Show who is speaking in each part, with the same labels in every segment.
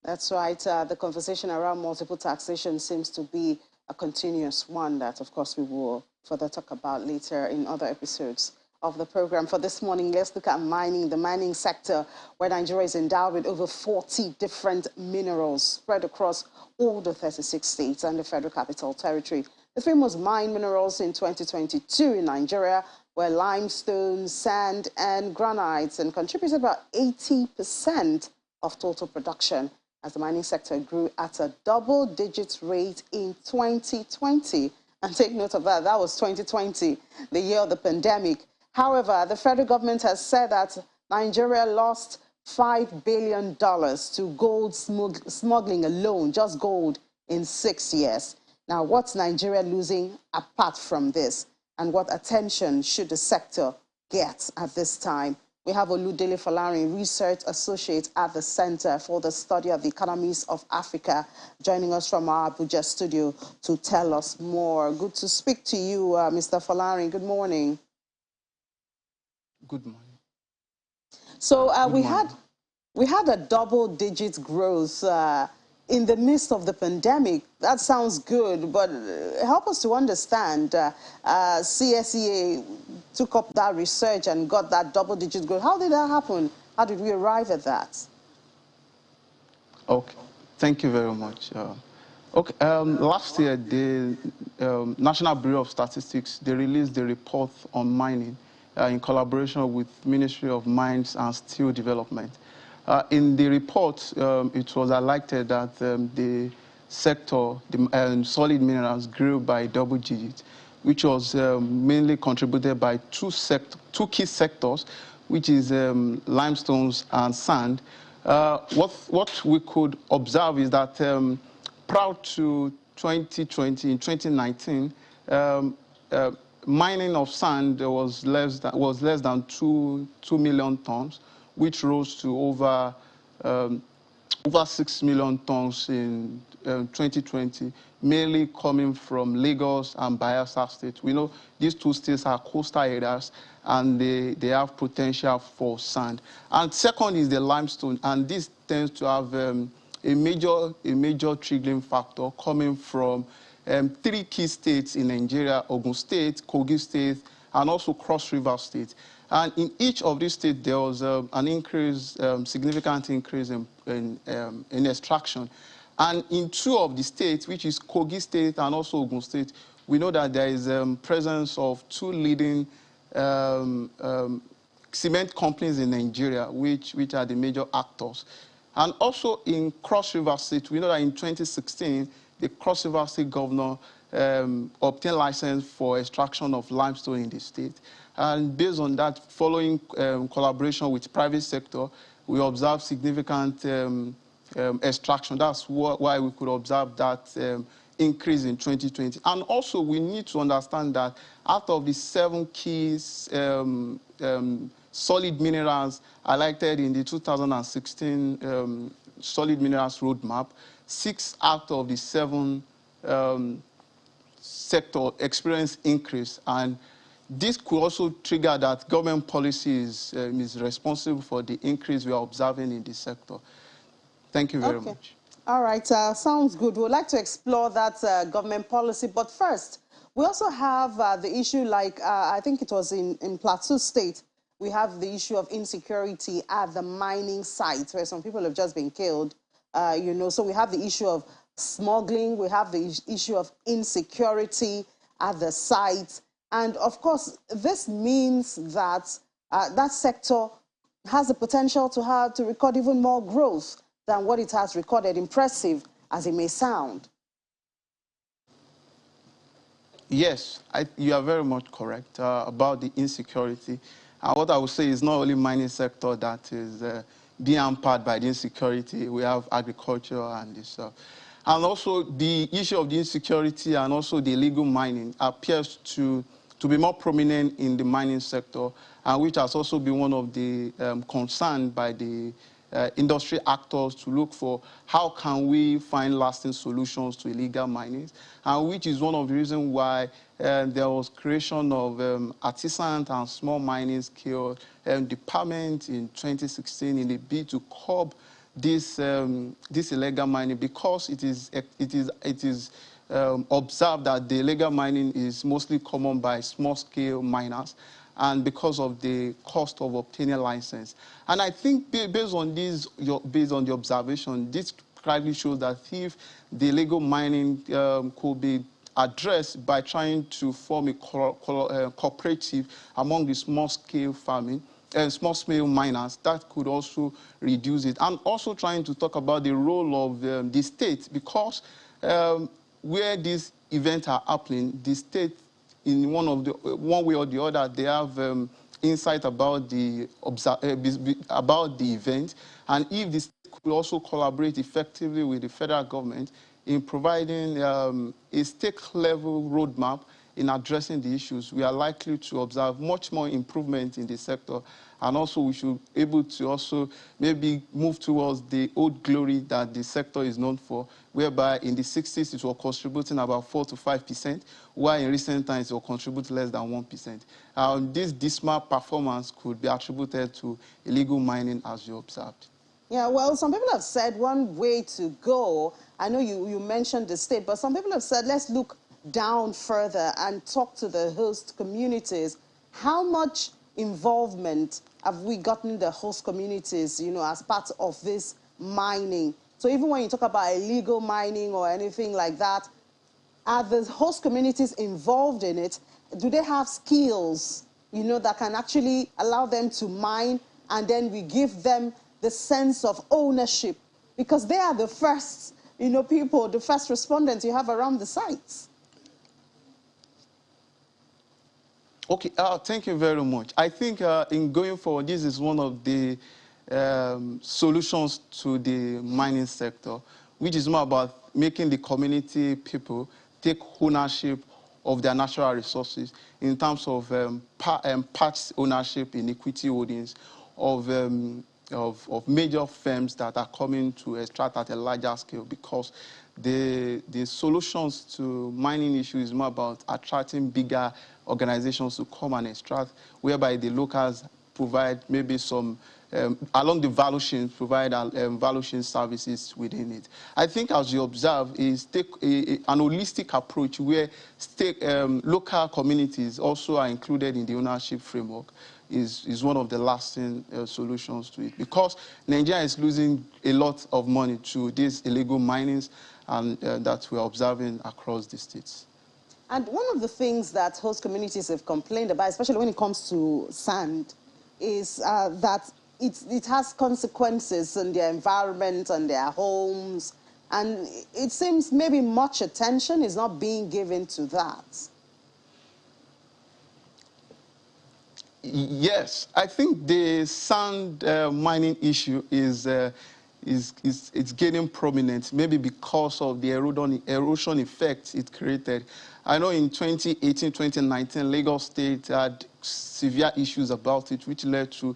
Speaker 1: That's right. The conversation around multiple taxation seems to be a continuous one that, of course, we will further talk about later in other episodes of the program. For this morning, let's look at mining, the mining sector, where Nigeria is endowed with over 40 different minerals spread across all the 36 states and the Federal Capital Territory. The three most mined minerals in 2022 in Nigeria were limestone, sand, and granites, and contributed about 80% of total production, as the mining sector grew at a double-digit rate in 2020. And take note of that, that was 2020, the year of the pandemic. However, the federal government has said that Nigeria lost $5 billion to gold smuggling alone, just gold, in 6 years. Now, what's Nigeria losing apart from this? And what attention should the sector get at this time? We have Oludele Folarin, Research Associate at the Center for the Study of the Economies of Africa, joining us from our Abuja studio to tell us more. Good to speak to you, Mr. Folarin. Good morning.
Speaker 2: Good morning.
Speaker 1: So we had a double-digit growth in the midst of the pandemic. That sounds good, but help us to understand. CSEA took up that research and got that double-digit growth. How did that happen? How did we arrive at that?
Speaker 2: Okay, thank you very much. Last year, the National Bureau of Statistics, they released the report on mining in collaboration with Ministry of Mines and Steel Development. In the report, it was highlighted that the sector, the solid minerals, grew by double digits, which was mainly contributed by two key sectors, which is limestones and sand. What we could observe is that prior to 2020, in 2019, mining of sand was less than 2 million tons, which rose to over 6 million tons in 2020, mainly coming from Lagos and Bayelsa State. We know these two states are coastal areas and they have potential for sand. And second is the limestone, and this tends to have a major triggering factor coming from three key states in Nigeria: Ogun State, Kogi State, and also Cross River State. And in each of these states, there was an increase, significant increase in extraction. And in two of the states, which is Kogi State and also Ogun State, we know that there is presence of two leading cement companies in Nigeria, which are the major actors. And also in Cross River State, we know that in 2016, the Cross River State governor obtained license for extraction of limestone in the state. And based on that, following collaboration with private sector, we observed significant extraction. That's why we could observe that increase in 2020. And also, we need to understand that out of the 7 key solid minerals highlighted in the 2016 solid minerals roadmap, 6 out of the 7 sector experienced increase. And this could also trigger that government policy is responsible for the increase we are observing in this sector. Thank you very much.
Speaker 1: All right, sounds good. We'd like to explore that government policy. But first, we also have the issue, like I think it was in Plateau State, we have the issue of insecurity at the mining sites where some people have just been killed. You know, so we have the issue of smuggling, we have the issue of insecurity at the site. And of course, this means that that sector has the potential to record even more growth than what it has recorded, impressive as it may sound.
Speaker 2: Yes, you are very much correct about the insecurity. And what I would say is not only mining sector that is being hampered by the insecurity. We have agriculture and this stuff. And also the issue of the insecurity and also the illegal mining appears to be more prominent in the mining sector, and which has also been one of the concerns by the industry actors to look for how can we find lasting solutions to illegal mining, and which is one of the reasons why there was creation of artisan and small mining scale department in 2016 in a bid to curb this illegal mining, because it is observed that the illegal mining is mostly common by small-scale miners, and because of the cost of obtaining a license. And I think based on the observation, this clearly shows that if the illegal mining could be addressed by trying to form a cooperative among the small-scale farming, small-scale miners, that could also reduce it. And also trying to talk about the role of the state, because where these events are happening, the state, in one way or the other, they have insight about the event, and if the state could also collaborate effectively with the federal government in providing a state-level roadmap in addressing the issues, we are likely to observe much more improvement in the sector. And also, we should be able to also maybe move towards the old glory that the sector is known for, whereby in the 60s it was contributing about 4 to 5%, while in recent times it will contribute less than 1%. This dismal performance could be attributed to illegal mining, as you observed.
Speaker 1: Yeah, well, some people have said one way to go, I know you mentioned the state, but some people have said let's look down further and talk to the host communities. How much involvement have we gotten the host communities, as part of this mining? So even when you talk about illegal mining or anything like that, are the host communities involved in it? Do they have skills, that can actually allow them to mine, and then we give them the sense of ownership? Because they are the first, people, the first respondents you have around the sites.
Speaker 2: Okay, thank you very much. I think in going forward, this is one of the solutions to the mining sector, which is more about making the community people take ownership of their natural resources in terms of part ownership in equity holdings of major firms that are coming to extract at a larger scale, because the solutions to mining issues is more about attracting bigger organizations to come and extract, whereby the locals provide maybe some, along the value chain, provide value chain services within it. I think, as you observe, is take an holistic approach where local communities also are included in the ownership framework is one of the lasting solutions to it, because Nigeria is losing a lot of money to these illegal minings, and that we're observing across the states.
Speaker 1: And one of the things that host communities have complained about, especially when it comes to sand, is that it has consequences on their environment, on their homes, and it seems maybe much attention is not being given to that.
Speaker 2: Yes, I think the sand mining issue is gaining prominence, maybe because of the erosion effect it created. I know in 2018, 2019, Lagos State had severe issues about it, which led to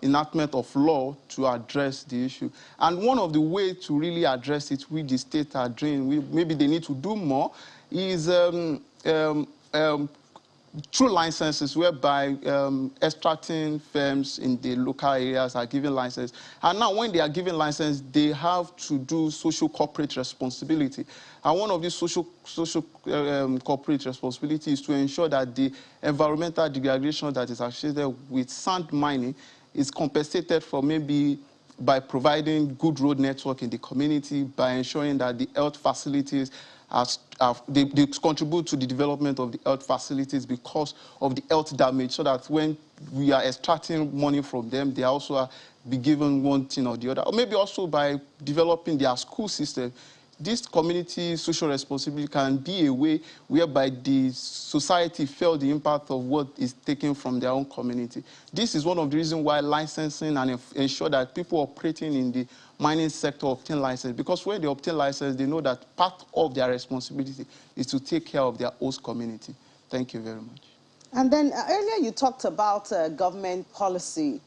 Speaker 2: enactment of law to address the issue. And one of the ways to really address it, which the state are doing, maybe they need to do more, is through licenses, whereby extracting firms in the local areas are given license. And now when they are given license, they have to do social corporate responsibility. And one of these social corporate responsibility is to ensure that the environmental degradation that is associated with sand mining is compensated for, maybe by providing good road network in the community, by ensuring that the health facilities they contribute to the development of the health facilities because of the health damage, so that when we are extracting money from them, they also be given one thing or the other. Or maybe also by developing their school system. This community social responsibility can be a way whereby the society felt the impact of what is taken from their own community. This is one of the reasons why licensing and ensure that people operating in the mining sector obtain license, because when they obtain license, they know that part of their responsibility is to take care of their host community. Thank you very much.
Speaker 1: And then earlier you talked about government policy.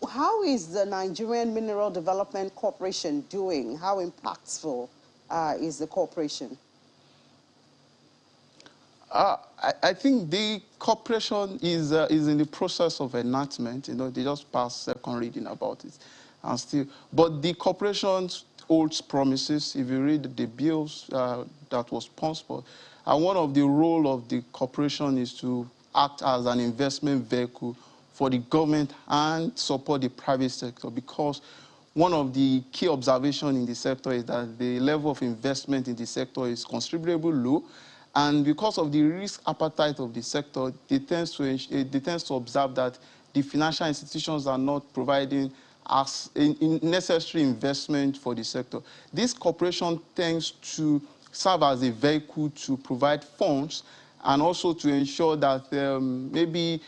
Speaker 1: How is the Nigerian Mineral Development Corporation doing? How impactful is the corporation?
Speaker 2: I think the corporation is in the process of enactment. They just passed second reading about it. and still. But the corporation holds promises. If you read the bills that was sponsored, and one of the role of the corporation is to act as an investment vehicle for the government and support the private sector, because one of the key observations in the sector is that the level of investment in the sector is considerably low. And because of the risk appetite of the sector, they tend to observe that the financial institutions are not providing as in necessary investment for the sector. This corporation tends to serve as a vehicle to provide funds and also to ensure that maybe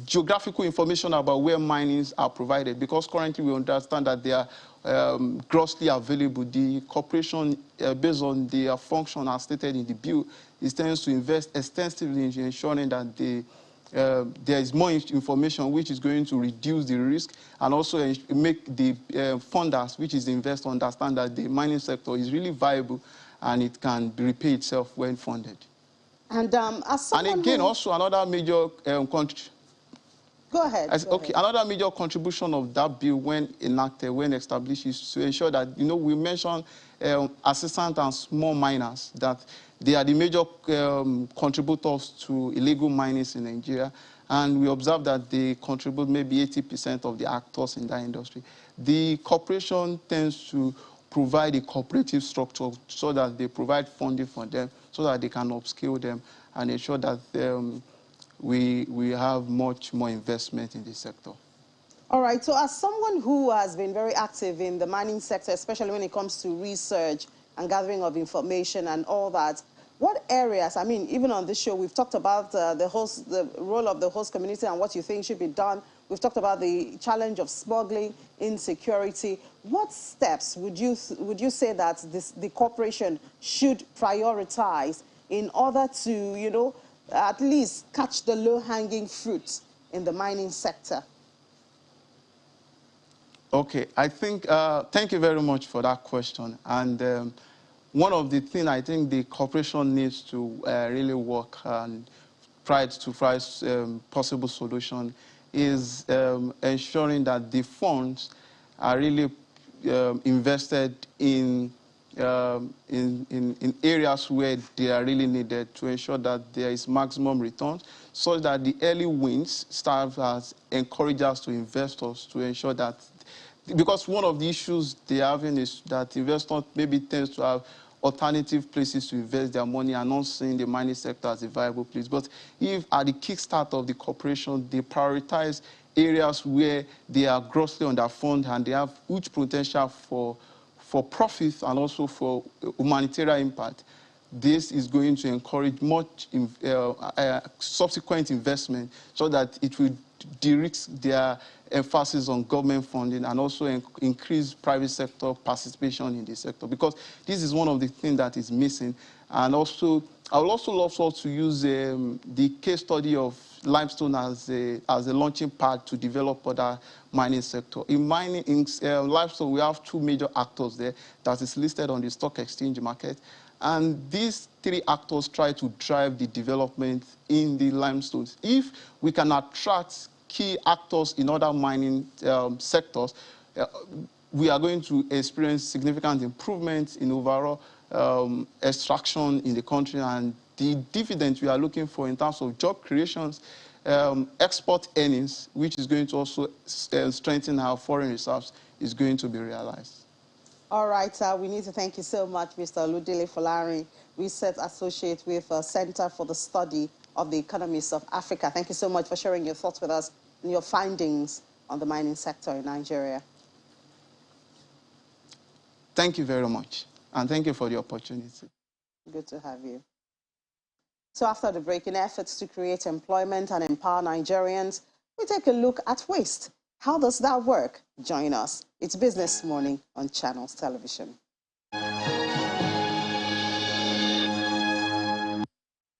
Speaker 2: geographical information about where minings are provided, because currently we understand that they are grossly available. The corporation, based on their function as stated in the bill, is tends to invest extensively in ensuring that there is more information which is going to reduce the risk and also make the funders, which is the investor, understand that the mining sector is really viable and it can repay itself when funded.
Speaker 1: And as someone
Speaker 2: and again,
Speaker 1: who...
Speaker 2: also another major
Speaker 1: Go ahead.
Speaker 2: Another major contribution of that bill, when enacted, when established, is to ensure that, we mentioned assistant and small miners, that they are the major contributors to illegal minings in Nigeria. And we observe that they contribute maybe 80% of the actors in that industry. The corporation tends to provide a cooperative structure so that they provide funding for them, so that they can upskill them and ensure that we have much more investment in this sector.
Speaker 1: All right, so as someone who has been very active in the mining sector, especially when it comes to research and gathering of information and all that, what areas, I mean, even on this show, we've talked about the role of the host community and what you think should be done. We've talked about the challenge of smuggling, insecurity. What steps would you say that the corporation should prioritize in order to, at least catch the low-hanging fruits in the mining sector?
Speaker 2: Okay, I think, thank you very much for that question. And one of the things I think the corporation needs to really work and try to find possible solution is ensuring that the funds are really invested in areas where they are really needed, to ensure that there is maximum returns, so that the early wins serve as encouragers to investors, to ensure that, because one of the issues they're having is that investors maybe tends to have alternative places to invest their money and not seeing the mining sector as a viable place. But if at the kickstart of the corporation, they prioritize areas where they are grossly underfunded and they have huge potential for profit and also for humanitarian impact, this is going to encourage much subsequent investment, so that it will direct their emphasis on government funding and also increase private sector participation in the sector, because this is one of the things that is missing. And also, I would also love to use the case study of limestone as a launching pad to develop other mining sector. In mining, in limestone, we have two major actors there that is listed on the stock exchange market. And these three actors try to drive the development in the limestones. If we can attract key actors in other mining sectors, we are going to experience significant improvements in overall extraction in the country, and the dividends we are looking for in terms of job creations, export earnings, which is going to also strengthen our foreign reserves, is going to be realized.
Speaker 1: All right, we need to thank you so much, Mr. Oludele Folarin, Research Associate with Center for the Study of the Economies of Africa. Thank you so much for sharing your thoughts with us and your findings on the mining sector in Nigeria.
Speaker 2: Thank you very much, and thank you for the opportunity.
Speaker 1: Good to have you. So after the break, in efforts to create employment and empower Nigerians, we take a look at waste. How does that work? Join us. It's Business Morning on Channels Television.